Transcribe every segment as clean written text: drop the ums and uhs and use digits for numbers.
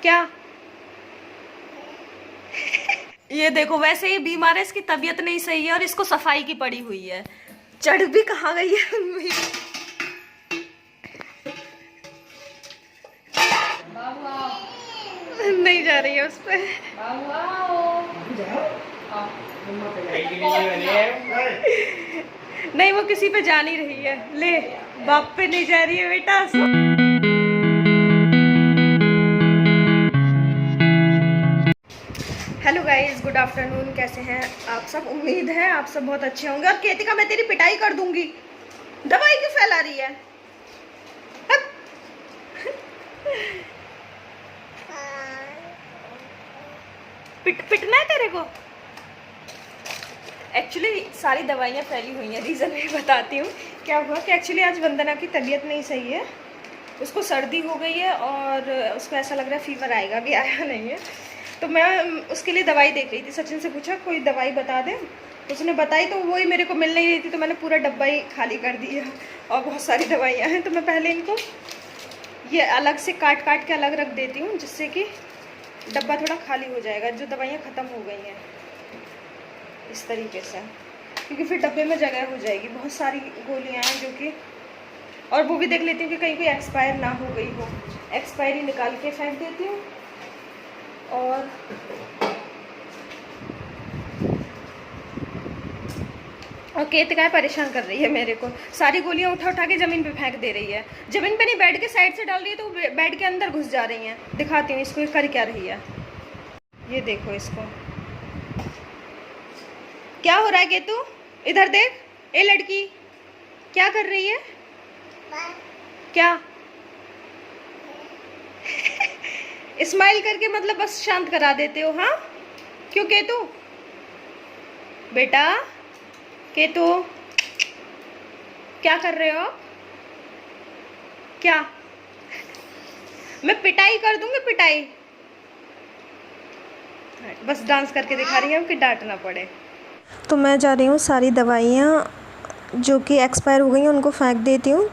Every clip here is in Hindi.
क्या? ये देखो, वैसे ही बीमार है, इसकी तबीयत नहीं सही है और इसको सफाई की पड़ी हुई है। चढ़ भी कहाँ गई है? नहीं जा रही है उस पे। नहीं, वो किसी पे जा नहीं रही है। ले, बाप पे नहीं जा रही है बेटा। Hello guys, good afternoon. कैसे हैं आप सब? उम्मीद है आप सब बहुत अच्छे होंगे। और केतिका, मैं तेरी पिटाई कर दूंगी। दवाई क्यों फैला रही है? पिटना है तेरे को? एक्चुअली सारी दवाइयाँ फैली हुई हैं। रीज़न मैं बताती हूँ क्या हुआ कि एक्चुअली आज वंदना की तबीयत नहीं सही है। उसको सर्दी हो गई है और उसको ऐसा लग रहा है फीवर आएगा, अभी आया नहीं है। तो मैं उसके लिए दवाई देख रही थी। सचिन से पूछा कोई दवाई बता दे, उसने बताई तो वही मेरे को मिल नहीं रही थी, तो मैंने पूरा डब्बा ही खाली कर दिया। और बहुत सारी दवाइयाँ हैं, तो मैं पहले इनको ये अलग से काट काट के अलग रख देती हूँ, जिससे कि डब्बा थोड़ा खाली हो जाएगा, जो दवाइयाँ ख़त्म हो गई हैं इस तरीके से, क्योंकि फिर डब्बे में जगह हो जाएगी। बहुत सारी गोलियाँ हैं जो कि, और वो भी देख लेती हूँ कि कहीं कोई एक्सपायर ना हो गई हो। एक्सपायरी निकाल के फेंक देती हूँ। और केतका परेशान कर रही है मेरे को, सारी गोलियां उठा उठा के ज़मीन पे फेंक दे रही है। ज़मीन पे नहीं, बेड के साइड से डाल रही है, तो बेड के अंदर घुस जा रही हैं। दिखाती हूँ इसको कर क्या रही है। ये देखो इसको क्या हो रहा है। केतु इधर देख। ए लड़की, क्या कर रही है? क्या? स्माइल करके मतलब बस शांत करा देते हो? हाँ, क्यों केतु? बेटा केतु, क्या कर रहे हो आप? क्या? मैं पिटाई कर दूंगी, पिटाई। बस डांस करके दिखा रही हूँ कि डांट ना पड़े। तो मैं जा रही हूँ सारी दवाइयाँ जो कि एक्सपायर हो गई हैं उनको फेंक देती हूँ।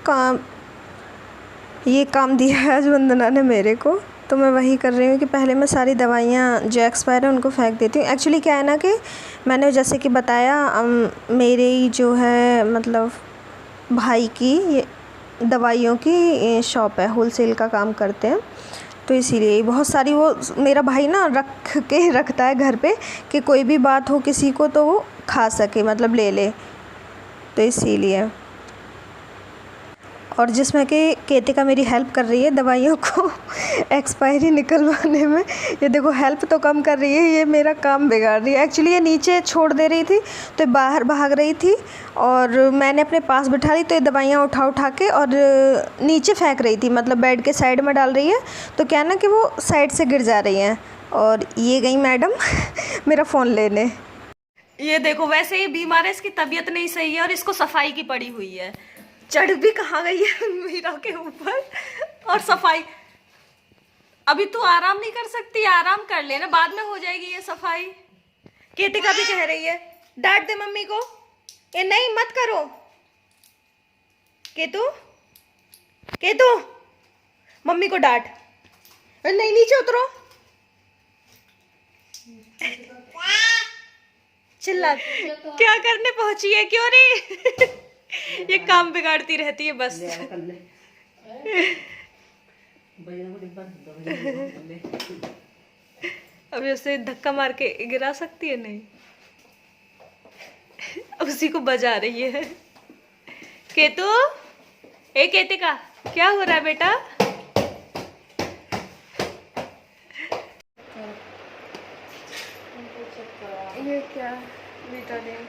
ये काम दिया है आज वंदना ने मेरे को, तो मैं वही कर रही हूँ कि पहले मैं सारी दवाइयाँ जो एक्सपायर है उनको फेंक देती हूँ। एक्चुअली क्या है ना कि मैंने जैसे कि बताया, मेरे जो है मतलब भाई की ये दवाइयों की शॉप है, होलसेल का काम करते हैं, तो इसीलिए बहुत सारी वो मेरा भाई ना रख के रखता है घर पे कि कोई भी बात हो किसी को तो वो खा सके, मतलब ले ले, तो इसीलिए। और जिसमें कि केतिका मेरी हेल्प कर रही है दवाइयों को एक्सपायरी निकलवाने में। ये देखो, हेल्प तो कम कर रही है, ये मेरा काम बिगाड़ रही है। एक्चुअली ये नीचे छोड़ दे रही थी तो बाहर भाग रही थी, और मैंने अपने पास बिठा ली, तो ये दवाइयाँ उठा उठा के और नीचे फेंक रही थी, मतलब बेड के साइड में डाल रही है, तो क्या ना कि वो साइड से गिर जा रही हैं। और ये गई मैडम मेरा फ़ोन लेने। ये देखो, वैसे ही बीमार है, इसकी तबीयत नहीं सही है और इसको सफाई की पड़ी हुई है। चढ़ भी कहाँ गई है मीरा के ऊपर। और सफाई, अभी तू आराम नहीं कर सकती? आराम कर लेना, बाद में हो जाएगी ये सफाई। केतिका भी कह रही है डांट दे मम्मी को। ये नहीं, मत करो। केतु, केतु, मम्मी को डांट। नहीं, नीचे उतरो। चिल्ला, क्या करने पहुंची है? क्यों नहीं? ये काम बिगाड़ती रहती है बस। अभी उसे धक्का मार के गिरा सकती है? नहीं, उसी को बजा रही है। केतु, ए केतिका, क्या हो रहा है बेटा? ये क्या विटामिन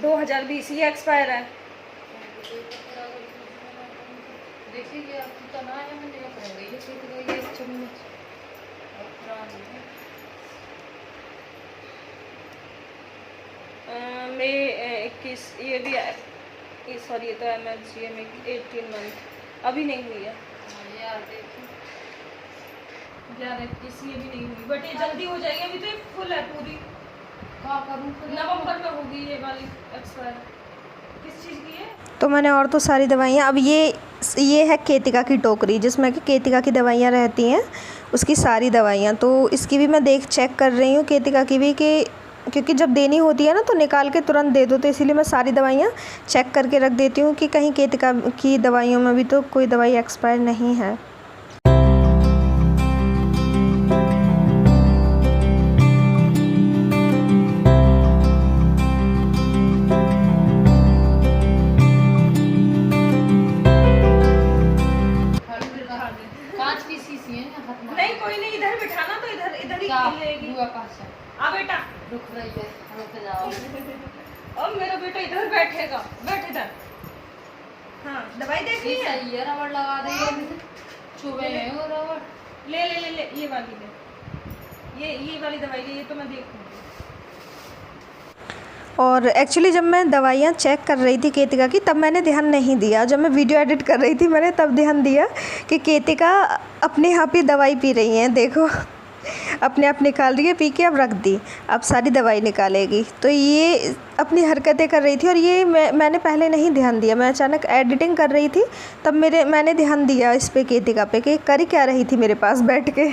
2020 ये एक्सपायर है। देखिए आपकी तना है, मैंने ये चम्मच में 21, ये भी ये सॉरी, ये तो MHG में 18 मंथ अभी नहीं हुई है। यार देखिए 11-21 ये भी नहीं हुई, बट ये जल्दी हो जाएगी। अभी तो ये फुल है पूरी। क्या करूँ? नवंबर में होगी ये वाली एक्सपायर। किस चीज़ की है? तो मैंने और तो सारी दवाइयाँ, अब ये है केतिका की टोकरी जिसमें कि केतिका की दवाइयाँ रहती हैं, उसकी सारी दवाइयाँ। तो इसकी भी मैं चेक कर रही हूँ केतिका की भी, कि क्योंकि जब देनी होती है ना तो निकाल के तुरंत दे दो, तो इसीलिए मैं सारी दवाइयाँ चेक करके रख देती हूँ कि कहीं केतिका की दवाइयों में भी तो कोई दवाई एक्सपायर नहीं है। नहीं कोई नहीं, इधर बिठाना तो इधर ही लेगी। बेटा रुक रही है, रुक जाओ। अब मेरा बेटा इधर बैठेगा, बैठ इधर। हाँ दवाई देखनी है, रबड़ लगा देंगे, चुभे हैं वो रबड़। ले ले ले ले ये वाली ले, ये वाली दवाई ले, ये तो मैं देखूंगी। और एक्चुअली जब मैं दवाइयाँ चेक कर रही थी केतिका की, तब मैंने ध्यान नहीं दिया। जब मैं वीडियो एडिट कर रही थी मैंने तब ध्यान दिया कि केतिका अपने आप ही दवाई पी रही हैं, देखो अपने आप निकाल रही है, पी के अब रख दी, अब सारी दवाई निकालेगी। तो ये अपनी हरकतें कर रही थी, और ये मैंने पहले नहीं ध्यान दिया। मैं अचानक एडिटिंग कर रही थी तब मैंने ध्यान दिया इस पे, केतिका पे, कि कर क्या रही थी मेरे पास बैठ के।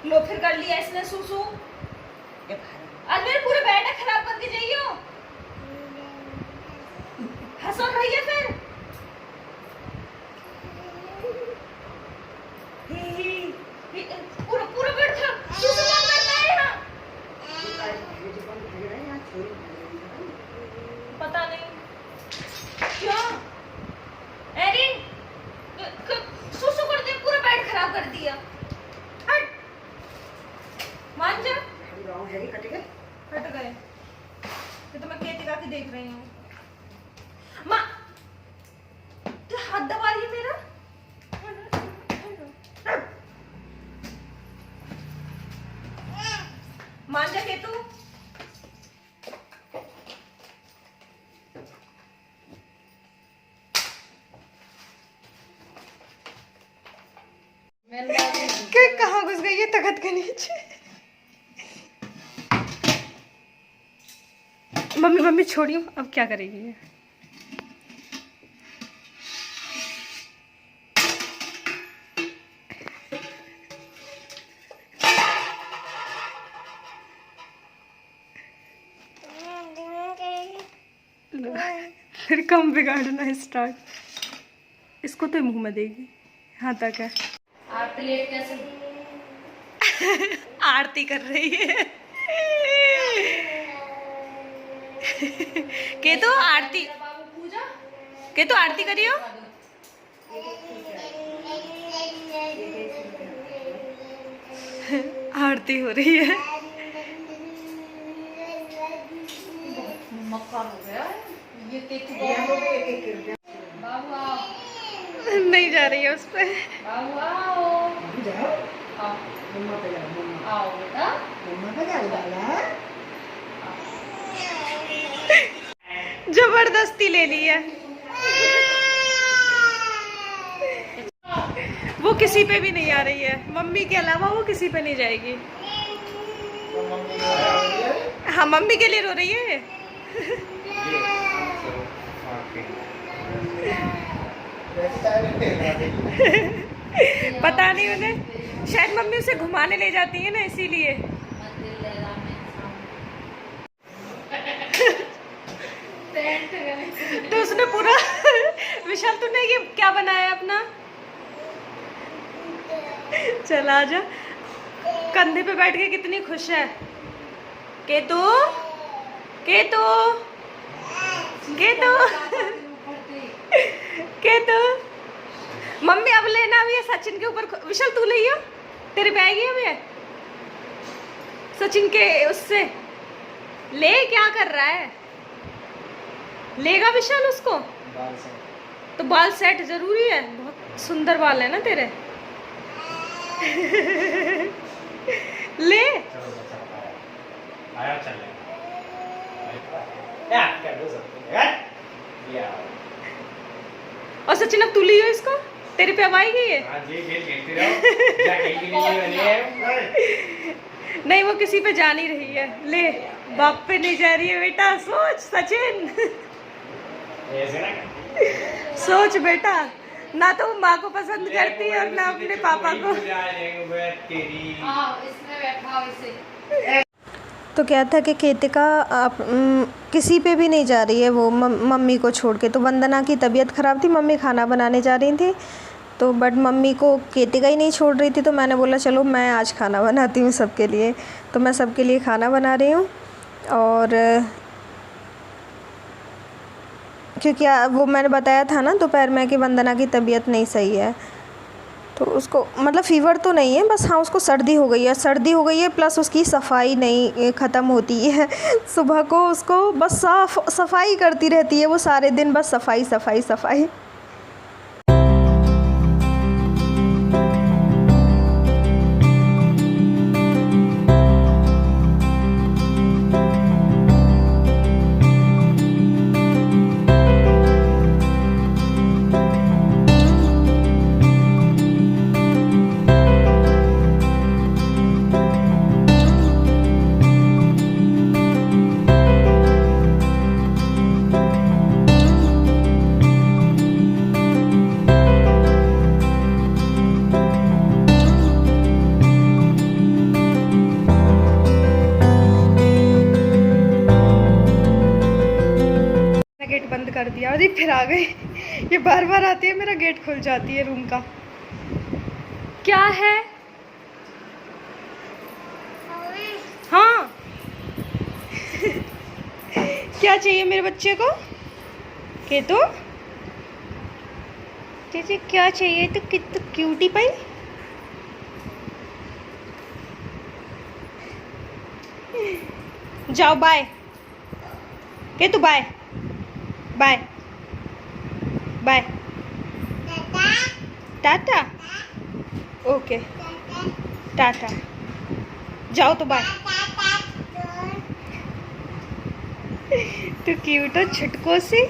लो फिर कर लिया इसने सुसु, आज मेरे पूरे बैठ खराब करके जाइयो, हंस रही है फिर। पूरा पूरा बैठ था, सुसु क्या करना है यहाँ? पता नहीं क्यों एरिन सुसु कर दे, पूरा बैठ खराब कर दिया। मान जा, हट गए। ये तो मैं केतिका की देख रही हूँ। माँ तो हाथ दबा रही है मेरा। मान जा केतु। कहाँ घुस गई है तखत के नीचे? मम्मी छोड़ियो, अब क्या करेगी ये? फिर कम बिगाड़ना स्टार्ट। इसको तो मुंह में देगी, यहाँ तक है। प्लेट कैसे आरती कर रही है। के तो आरती, के तो आरती करियो। आरती हो रही है। मक्खन हो गया ये केक। नहीं जा रही है उस पे। जबरदस्ती ले ली है। वो किसी पे भी नहीं आ रही है, मम्मी के अलावा वो किसी पे नहीं जाएगी। हाँ मम्मी के लिए रो रही है। पता नहीं उन्हें, शायद मम्मी उसे घुमाने ले जाती है ना, इसीलिए। तो उसने पूरा विशाल तूने ये क्या बनाया अपना? चला आजा, कंधे पे बैठ के कितनी खुश है। केतु केतु केतु केतु मम्मी अब लेना भी है सचिन के ऊपर। विशाल तू ले, तेरे पे आएगी अब ये सचिन के उससे ले। क्या कर रहा है? लेगा विशाल उसको? तो बाल सेट जरूरी है, बहुत सुंदर बाल है ना तेरे। ले चलो बच्चा आया चल क्या क्या दो सकते हैं या और सचिन अब तू लियो इसको, तेरे पे अब आएगी ये। हां जी खेल खेलते रहो क्या खेल के लिए बने है नहीं वो किसी पे जा नहीं रही है, ले बाप पे नहीं जा रही है बेटा, सोच सचिन। ऐसे ना सोच बेटा, ना तो वो माँ को पसंद करती है और ना अपने पापा को। तेरी इसमें बैठा हो इसे। तो क्या था कि कृतिका किसी पे भी नहीं जा रही है वो मम्मी को छोड़ के। तो वंदना की तबीयत ख़राब थी, मम्मी खाना बनाने जा रही थी, तो बट मम्मी को कृतिका ही नहीं छोड़ रही थी। तो मैंने बोला चलो मैं आज खाना बनाती हूँ सबके लिए। तो मैं सबके लिए खाना बना रही हूँ, और क्योंकि वो मैंने बताया था ना दोपहर में कि वंदना की तबीयत नहीं सही है, तो उसको मतलब फ़ीवर तो नहीं है, बस हाँ उसको सर्दी हो गई है, सर्दी हो गई है प्लस उसकी सफाई नहीं ख़त्म होती है। सुबह को उसको बस सफाई करती रहती है वो सारे दिन, बस सफाई सफाई सफाई। गेट बंद कर दिया और ये फिर आ गई। ये बार बार आती है, मेरा गेट खुल जाती है रूम का। क्या है? हाँ क्या चाहिए मेरे बच्चे को? के तो तुझे क्या चाहिए? तो कितना क्यूटी पाई। जाओ बाय के तू, bye bye bye tata. Okay tata, जाओ तो बाय। तू क्यूट हो छुटको सी।